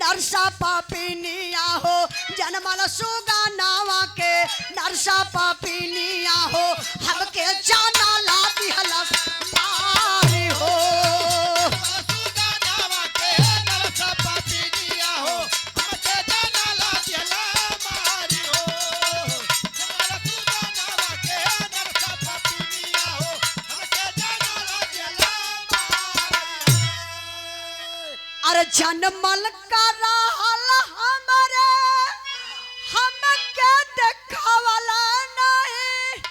नरसा पापिनिया हो जनमल सुगा नावा के नरसा पापिनिया हो हमके जाना ला दिहला मारी हो सुगा नावा के नरसा पापिनिया हो हमके जाना ला दिहला मारी हो सुगा नावा के नरसा पापिनिया हो हमके जाना ला दिहला मारी। अरे जनमल का रहल हमरे हमके देखावला नहीं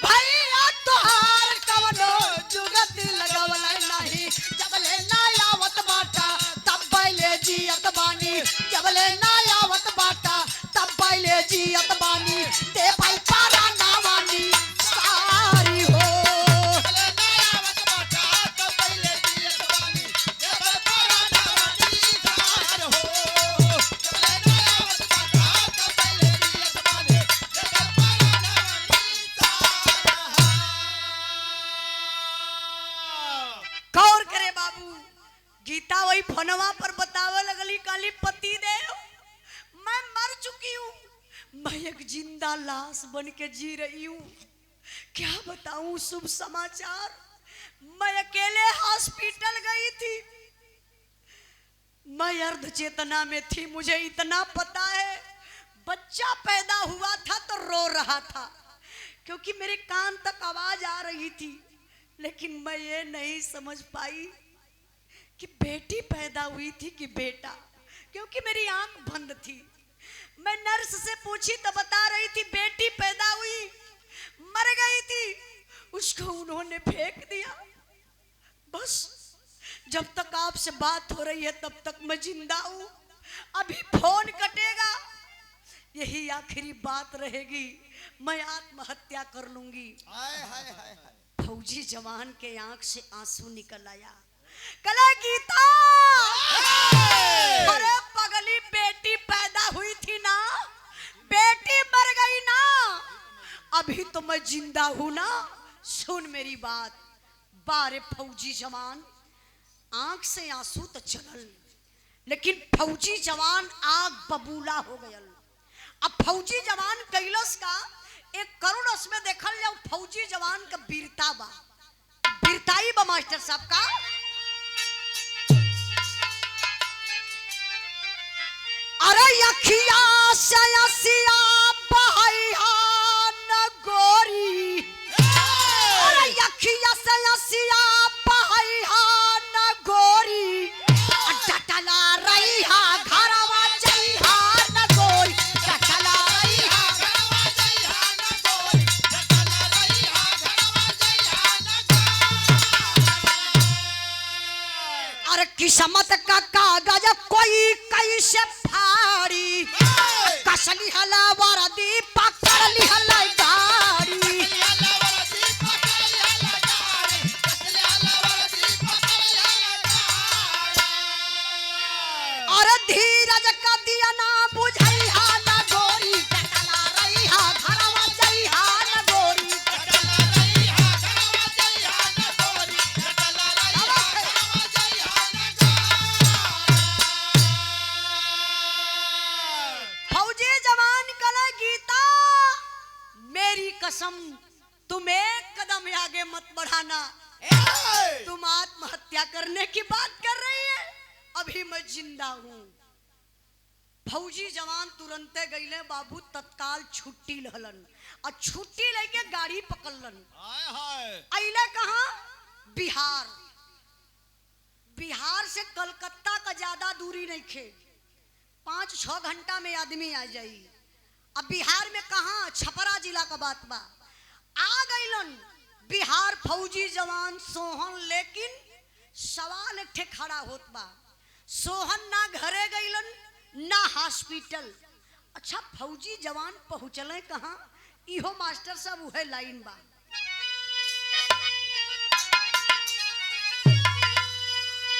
भैया तोहार कवनो जुगती लगवला नहीं जबले ना आवत बाटा तब पहले जियत बानी जबले ना आवत बाटा तब पहले जियत बानी ते भाई पारा नावानी सारी हो गौर करे बाबू गीता वही फोनवा पर बतावे लगली काली पति देव मैं मर चुकी हूँ मैं एक जिंदा लाश बन के जी रही हूँ क्या बताऊं शुभ समाचार मैं अकेले हॉस्पिटल गई थी मैं अर्ध चेतना में थी मुझे इतना पता है बच्चा पैदा हुआ था तो रो रहा था क्योंकि मेरे कान तक आवाज आ रही थी लेकिन मैं ये नहीं समझ पाई कि बेटी पैदा हुई थी कि बेटा क्योंकि मेरी आंख बंद थी मैं नर्स से पूछी तो बता रही थी बेटी पैदा हुई मर गई थी उसको उन्होंने फेंक दिया बस जब तक आपसे बात हो रही है तब तक मैं जिंदा हूं अभी फोन कटेगा यही आखिरी बात रहेगी मैं आत्महत्या कर लूंगी हाय हाय हाय हाय फौजी जवान के आंख से आंसू निकल आया कला गीता अरे पगली बेटी पैदा हुई थी ना बेटी मर गई ना अभी तो मैं जिंदा हूं ना सुन मेरी बात बारे फौजी जवान आंख से आंसू तो चलल लेकिन फौजी जवान आग बबूला हो गयल अब फौजी जवान कैलस का एक करुण उसमें देखल जाओ फौजी जवान का वीरता बा वीरताई बा मास्टर साहब का अरे अखिया से असिया बहैया न गोरी अरे अखिया से असिया बहैया न गोरी डटला रही हा घरवा जइहा न गोरी डटला रही हा घरवा जइहा न गोरी डटला रही हा घरवा जइहा न गोरी। अरे किस्मत का कागज कोई कैसे फाड़ी कसली हला वरदी पकड़ ली हला गाड़ी और धीरज का दिया ना बुझई हा ना गोरी डटला रही हा घरवा जइहा न गोरी फौजी जवान कला गीता मेरी कसम तुम एक कदम आगे मत बढ़ाना तुम आत्महत्या करने की बात कर रही है अभी मैं जिंदा हूं फौजी जवान तुरंते गईले बाबू तत्काल छुट्टी लहलन और छुट्टी लेके गाड़ी पकड़लन अइले कहां बिहार बिहार से कलकत्ता का ज्यादा दूरी नहीं खे 5-6 घंटा में आदमी आ जाई अब बिहार में कहां छपरा जिला का बात बा आ गईलन बिहार फौजी जवान सोहन लेकिन सवाल एक ठे खड़ा होत बा सोहन ना घरे गईलन ना हॉस्पिटल अच्छा फौजी जवान पहुंचले कहां इहो मास्टर साहब उहे लाइन बा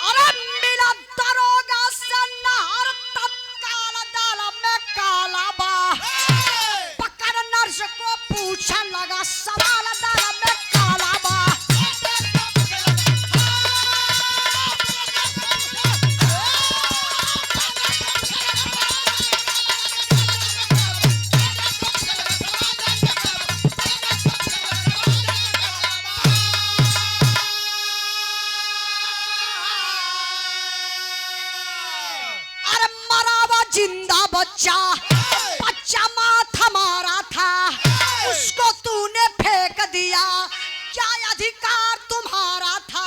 अरे मिला दरोगा से नहर तत्काल दाल में काला बा पकड़ नर्स को पूछा लगा सवाल दाल में काला बा जिंदा बच्चा, बच्चा माथा मारा था, उसको तूने फेंक दिया, क्या अधिकार तुम्हारा था?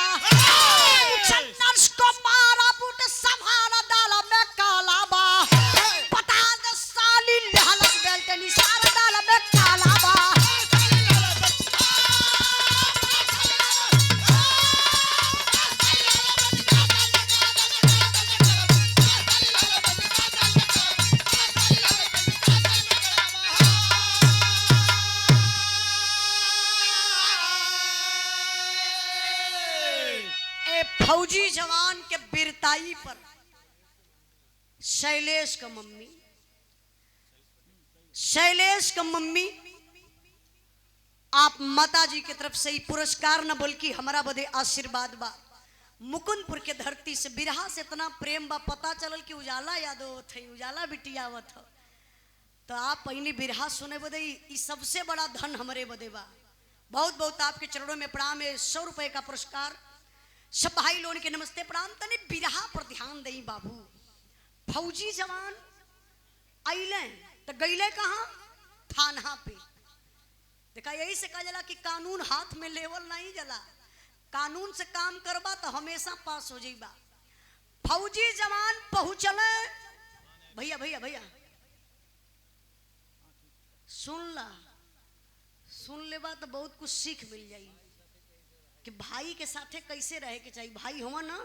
नर्स को मारा, बूट संभाला, डाला में काला बा, बता दे साली लहलस बेल्ट निशान, डाला में काला बा। फौजी जवान के वीरताई पर शैलेश का मम्मी आप माता जी की तरफ से ही पुरस्कार न बल्कि हमारा बदे आशीर्वाद बा। मुकुंदपुर के धरती से बिरहा से इतना प्रेम बा, पता चलल कि उजाला यादव थे, उजाला बिटिया आवत हो, तो आप पहली बिरहा सुने बदे ई सबसे बड़ा धन हमारे बदे बा। बहुत बहुत आपके चरणों में प्रणाम है। 100 रुपए का पुरस्कार सब भाई लोगों के नमस्ते प्रणाम। तने बिरहा पर ध्यान दई बाबू। फौजी जवान आइले तो गईले कहाँ? थाना पे। देखा यही से कहा जला कि कानून हाथ में लेवल नहीं जला, कानून से काम करबा तो हमेशा पास हो जाइबा। फौजी जवान पहुंचले, भैया भैया भैया सुन लेबा तो बहुत कुछ सीख मिल जाई कि भाई के साथे कैसे रहे के चाहिए। भाई हुआ ना,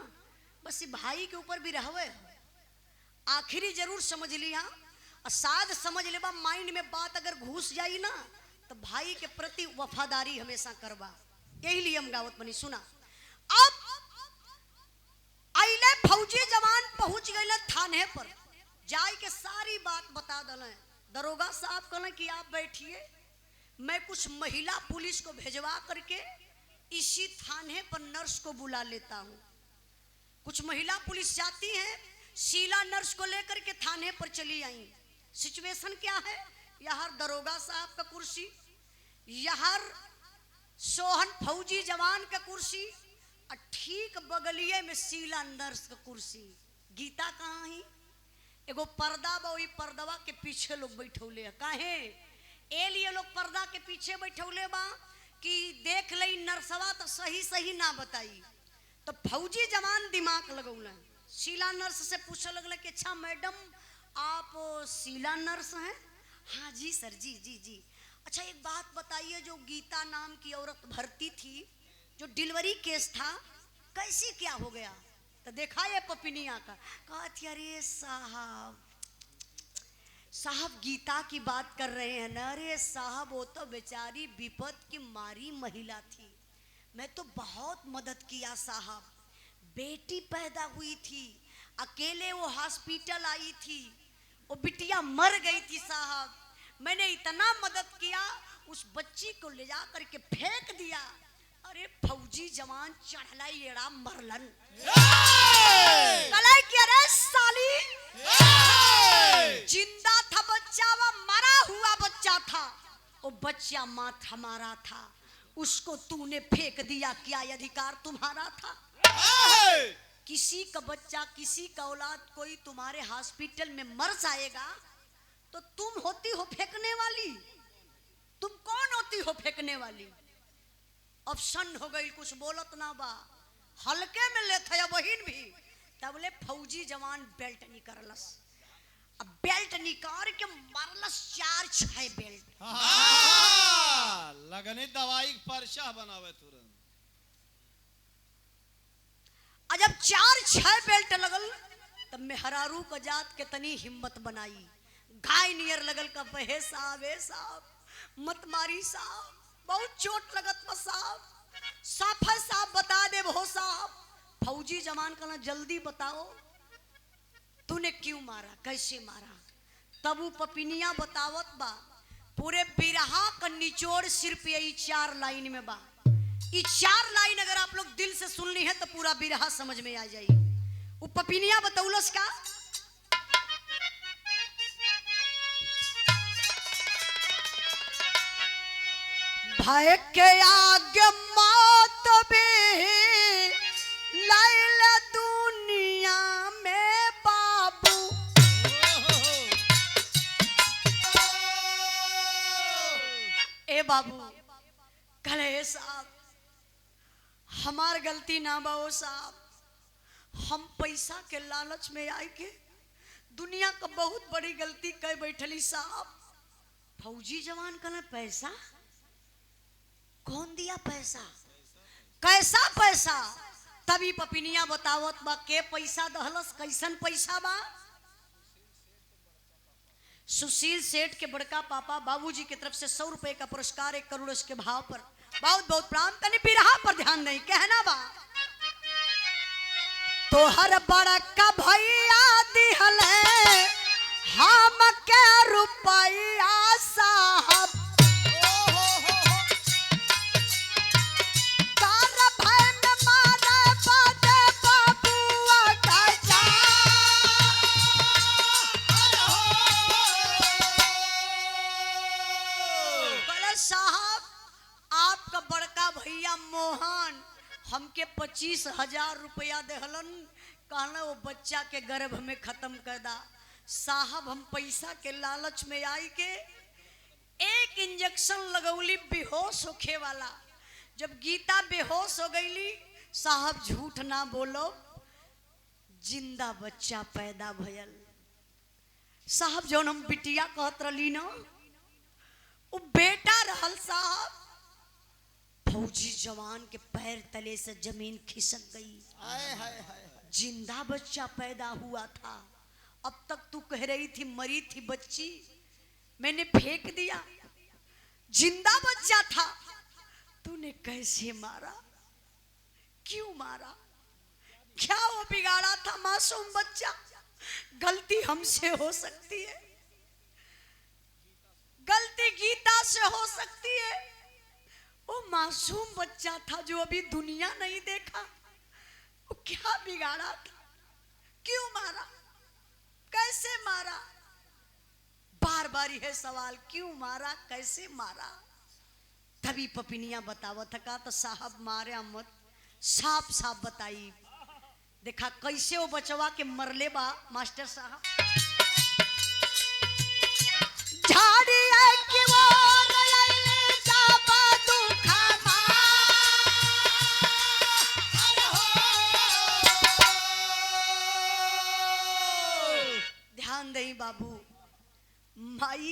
बस भाई के ऊपर भी रहवे आखिरी जरूर समझ लिया, और साध समझ लेबा माइंड में बात अगर घुस जाई ना तो भाई के प्रति वफादारी हमेशा करबा। यही लिए हम गावत बनी सुना। अब आइले फौजी जवान पहुंच गए थाने पर, जाय के सारी बात बता दले। दरोगा साहब कहले कि आप बैठिए, मैं कुछ महिला पुलिस को भेजवा करके इसी थाने पर नर्स को बुला लेता हूं। कुछ महिला पुलिस जाती हैं, शीला नर्स को लेकर के थाने पर चली आई। सिचुएशन क्या है? यहाँ दरोगा साहब का कुर्सी, यहाँ सोहन फौजी जवान का कुर्सी, और ठीक बगलिए में शीला नर्स का कुर्सी। गीता कहाँ है? एगो पर्दा बा, वही पर्दवा के पीछे लोग बैठौले है। काहे ए लिए लोग पर्दा के पीछे बैठौले बा कि देख लई नर्सवा तो सही सही ना बताई। तो फौजी जवान दिमाग लगौले, शीला नर्स से पूछने लगले कि अच्छा मैडम आप शीला नर्स हैं? हाँ जी सर, जी जी जी। अच्छा एक बात बताइए, जो गीता नाम की औरत भर्ती थी, जो डिलीवरी केस था, कैसे क्या हो गया? तो देखा ये पपिनिया का, कहा थी अरे साहब गीता की बात कर रहे हैं ना? अरे साहब वो तो बेचारी विपद की मारी महिला थी, मैं तो बहुत मदद किया साहब। बेटी पैदा हुई थी, अकेले वो हॉस्पिटल आई थी, वो बिटिया मर गई थी साहब, मैंने इतना मदद किया, उस बच्ची को ले जा करके फेंक दिया। अरे फौजी जवान चढ़ला येड़ा मरलन, कलाई की अरे साली जिंदा था बच्चा, वो मरा हुआ बच्चा था, वो बच्चा माथा मारा था, उसको तूने फेंक दिया, क्या अधिकार तुम्हारा था? किसी का बच्चा, किसी का औलाद कोई तुम्हारे हॉस्पिटल में मर जाएगा तो तुम होती हो फेंकने वाली? तुम कौन होती हो फेंकने वाली? ऑप्शन हो गई, कुछ बोलत ना बा, हल्के में ले थे बहिन भी। तब बोले फौजी जवान बेल्ट निकलस, अब बेल्ट निकाल के मारलस 4-6 बेल्ट। लगने दवाई परचा बनावे तुरंत। जब 4-6 बेल्ट लगल तब मेहरारू का जात के तनी हिम्मत बनाई, गाय नियर लगल का हे साहब मत मारी साहब, बहुत चोट लगत बा साहब, साफा साहब बता दे हो साहब। फौजी जवान कहना जल्दी बताओ तूने क्यों मारा, कैसे मारा? तब वो पपिनिया बतावत बा, पूरे बिरहा का निचोड़ सिर्फ यही 4 लाइन में बा। ये 4 लाइन अगर आप लोग दिल से सुन ली है तो पूरा बिरहा समझ में आ जाएगी। वो पपिनिया बतौलस का, भय के आगे मौत भी लाइल दुनिया में बाबू, बाबू कहे साहब हमार गलती ना बाओ साहब, हम पैसा के लालच में आए के दुनिया का बहुत बड़ी गलती कह बैठली साहब। फौजी जवान कहले पैसा कौन दिया, पैसा कैसा पैसा? तभी पपिनिया बतावत बा के पैसा दहलस, कैसन पैसा बा? सुशील सेठ के बड़का पापा बाबूजी की तरफ से 100 रुपए का पुरस्कार 1 करोड़ के भाव पर। बहुत बहुत प्रणाम। तनी बिरहा पर ध्यान नहीं कहना बा। तो हर बड़का भैया दिहले हम के रुपया साहब, कार भय में मारे बाजे बबुआ का बोले साहब आपका बड़का भैया मोहन हमके 25,000 रुपया देहलन, कहना वो बच्चा के गर्भ में खत्म कर दा। साहब हम पैसा के लालच में आई के एक इंजेक्शन लगौली बेहोश होखे वाला। जब गीता बेहोश हो गईली साहब झूठ ना बोलो, जिंदा बच्चा पैदा भयल। साहब जौन हम बिटिया कहत रही ना वो बेटा रहल साहब। फौजी जवान के पैर तले से जमीन खिसक गई। जिंदा बच्चा पैदा हुआ था। अब तक तू कह रही थी मरी थी बच्ची, मैंने फेंक दिया। जिंदा बच्चा था, तूने कैसे मारा, क्यों मारा, क्या वो बिगाड़ा था मासूम बच्चा? गलती हमसे हो सकती है, गलती गीता से हो सकती है। वो मासूम बच्चा था जो अभी दुनिया नहीं देखा, वो क्या बिगाड़ा था, क्यों मारा, कैसे मारा? बार बार यह सवाल, क्यों मारा, कैसे मारा? तभी पपिनिया बतावत का तो साहब मारे मत, साफ साफ बताई। देखा कैसे वो बचवा के मरले बा मास्टर साहब। झाड़ी है कि वो बाबू माई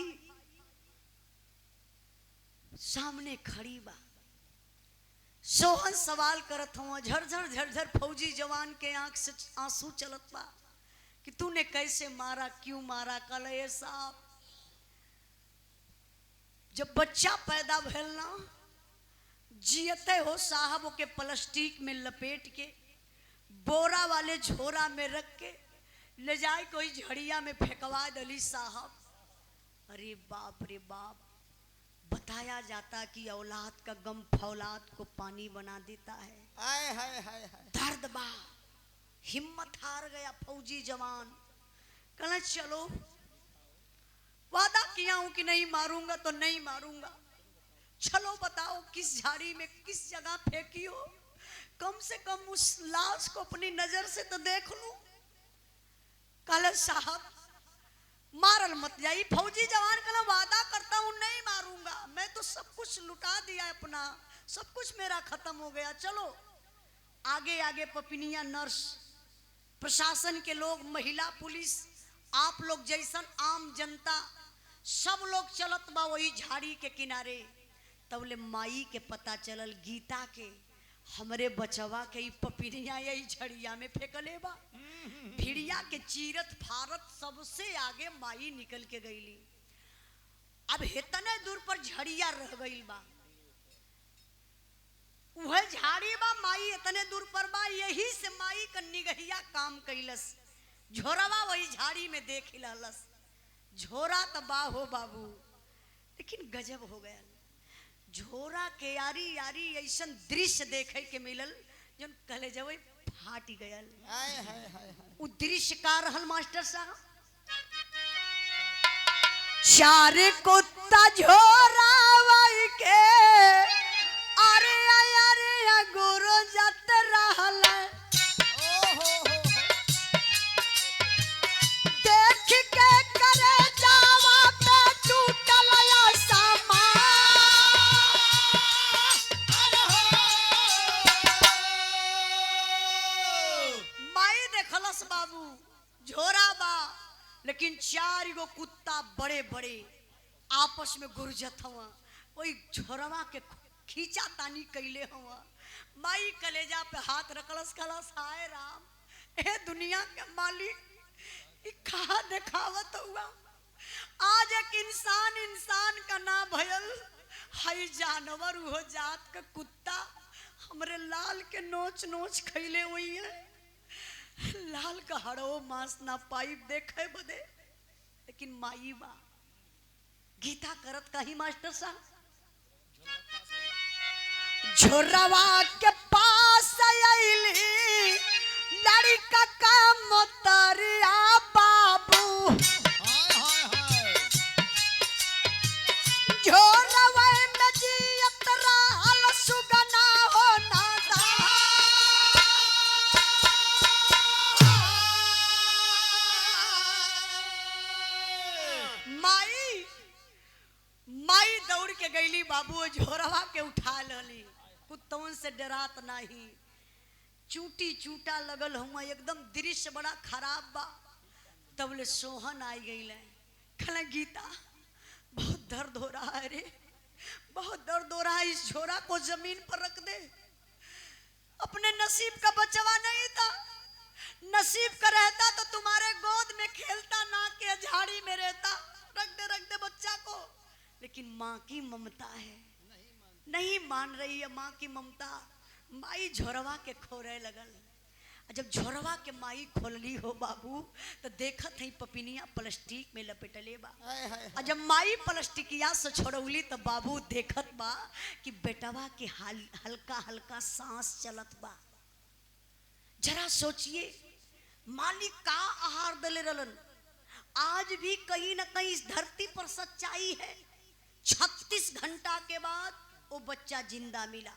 सामने खड़ी बा। सोहन सवाल करत हुआ, झरझर झरझर फौजी जवान के आंख से आंसू चलत बा कि तूने कैसे मारा, क्यों मारा? कल साहब जब बच्चा पैदा भेल ना, जियते हो साहब ओके प्लास्टिक में लपेट के बोरा वाले झोरा में रख के ले जाए कोई झड़िया में फेंकवा दली साहब। अरे बाप रे बाप, बताया जाता कि औलाद का गम फौलाद को पानी बना देता है। हाय हाय हाय हाय, दर्द बा, हिम्मत हार गया फौजी जवान। कहना चलो वादा किया हूं कि नहीं मारूंगा तो नहीं मारूंगा, चलो बताओ किस झाड़ी में किस जगह फेंकी हो, कम से कम उस लाश को अपनी नजर से तो देख लूं। कल साहब मारल मत जाई। फौजी जवान कहना वादा करता हूं नहीं मारूंगा, मैं तो सब कुछ लुटा दिया अपना, सब कुछ मेरा खत्म हो गया। चलो आगे आगे पपिनिया नर्स, प्रशासन के लोग, महिला पुलिस, आप लोग जैसन आम जनता सब लोग चलत बा वही झाड़ी के किनारे। तबले माई के पता चलल गीता के हमरे बचवा के पपिनिया यही झड़िया में फेंकले बा। भिड़िया के चीरत फारत सबसे आगे माई निकल के गईली। अब इतने दूर पर झड़िया रह गई बा, वह झाड़ी बा, माई इतने दूर पर बा। यही से माई का निगहिया काम कैलस, झोरवा वही झाड़ी में देख लस। झोरा तो बा हो बाबू, लेकिन गजब हो गया। झोरा के यारी यारी ऐसा दृश्य देखे के मिलल जो कहले जब फाट गयल। हाय हाय हाय, उ दृश्य का रहल मास्टर साहब। चार कुत्ता झोरावाई के अरे अरे गुरु जत रहल, देख के करे जावा पे टूटल सामान। झोरा बा, लेकिन 4 गो कुत्ता बड़े बड़े आपस में गुरजत हुआ, वही झोरवा के खींचा तानी कैले हुआ। माई कलेजा पे हाथ रखलस, कलस हाय राम, ए दुनिया के मालिक, कहा देखावत हुआ। आज एक इंसान इंसान का ना भयल, हाई जानवर हो जात के कुत्ता हमरे लाल के नोच नोच खैले हुई है। लाल का हड़ो मांस ना पाइप देखे बदे, लेकिन माई बा गीता करत कही मास्टर साहब, झोरवा के पास आईली लड़का का मोतरिया बाबू, झोरवा में जियत रहल सुगना हो नादा। माई माई दौड़ के गईली बाबू, झोरवा के उठा लली, कुत्तों से डरात नहीं। चूटी चूटा लगल हुआ, एकदम दृश्य बड़ा खराब बा। तबले सोहन आई गई, कहले गीता बहुत दर्द हो रहा है रे, बहुत दर्द हो रहा है, इस झोरा को जमीन पर रख दे। अपने नसीब का बचवा नहीं था, नसीब का रहता तो तुम्हारे गोद में खेलता, ना के झाड़ी में रहता। रख दे बच्चा को। लेकिन माँ की ममता है, नहीं मान रही है माँ की ममता। माई झोरवा के खोरे लगल। जब झोरवा के माई खोलली हो बाबू, तो देखत है पपिनिया प्लास्टिक में लपेटले बा। और जब माई प्लास्टिकिया से छोड़ौली तो बाबू देखत बा कि बेटवा के हल्का हल्का सांस चलत बा। जरा सोचिए, मालिक का आहार दले रलन। आज भी कहीं ना कहीं इस धरती पर सच्चाई है। 36 घंटा के बाद वो बच्चा जिंदा मिला।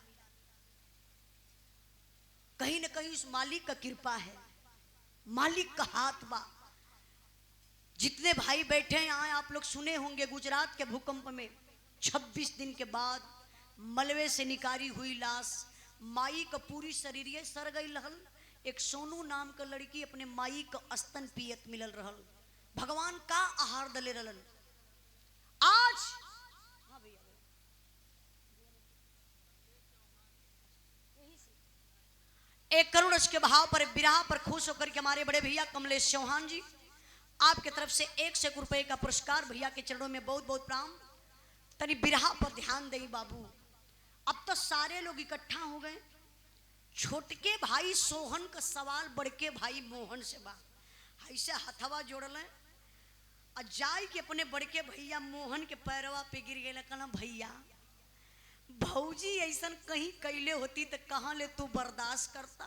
कहीं न कहीं उस मालिक का कृपा है, मालिक का हाथ बा। जितने भाई बैठे हैं यहाँ, आप लोग सुने होंगे गुजरात के भूकंप में 26 दिन के बाद मलबे से निकारी हुई लाश, माई का पूरी शरीर सर गई रहल। एक सोनू नाम का लड़की अपने माई का स्तन पियत मिलल रहल। भगवान का आहार दले रहलन। आज 1 करोड़ के भाव पर बिरहा पर खुश होकर के हमारे बड़े भैया कमलेश चौहान जी, आपके तरफ से 1 रुपए का पुरस्कार। भैया के चरणों में बहुत बहुत प्रणाम। तनी बिरहा पर ध्यान दें बाबू। अब तो सारे लोग इकट्ठा हो गए। छोटके भाई सोहन का सवाल बड़के भाई मोहन से बा। ऐसे हथवा जोड़ल और जाय के अपने बड़के भैया मोहन के पैरवा पे गिर गए। कहना भैया भौजी ऐसा कहीं कैले होती तो कहाँ ले तू बर्दाश्त करता।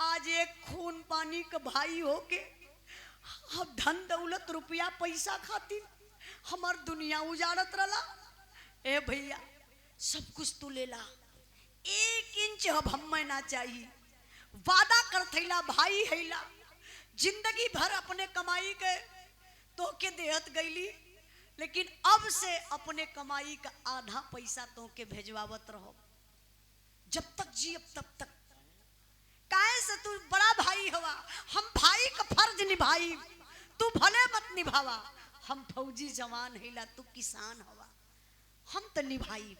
आज एक खून पानी का भाई होके अब धन दौलत रुपया पैसा खातिर हमार दुनिया उजाड़त रला। ए भैया सब कुछ तू ले ला, 1 इंच अब हमें ना चाहिए। वादा कर थैला भाई हैला, जिंदगी भर अपने कमाई के तो के देहत गईली, लेकिन अब से अपने कमाई का आधा पैसा तो के भेजवावत रहो। जब तक जी अब तब तक। काहे से तू बड़ा भाई हवा, हम भाई का फर्ज निभाई, तू भले मत निभावा। हम फौजी जवान हैला, तू किसान हवा, हम तो निभाई।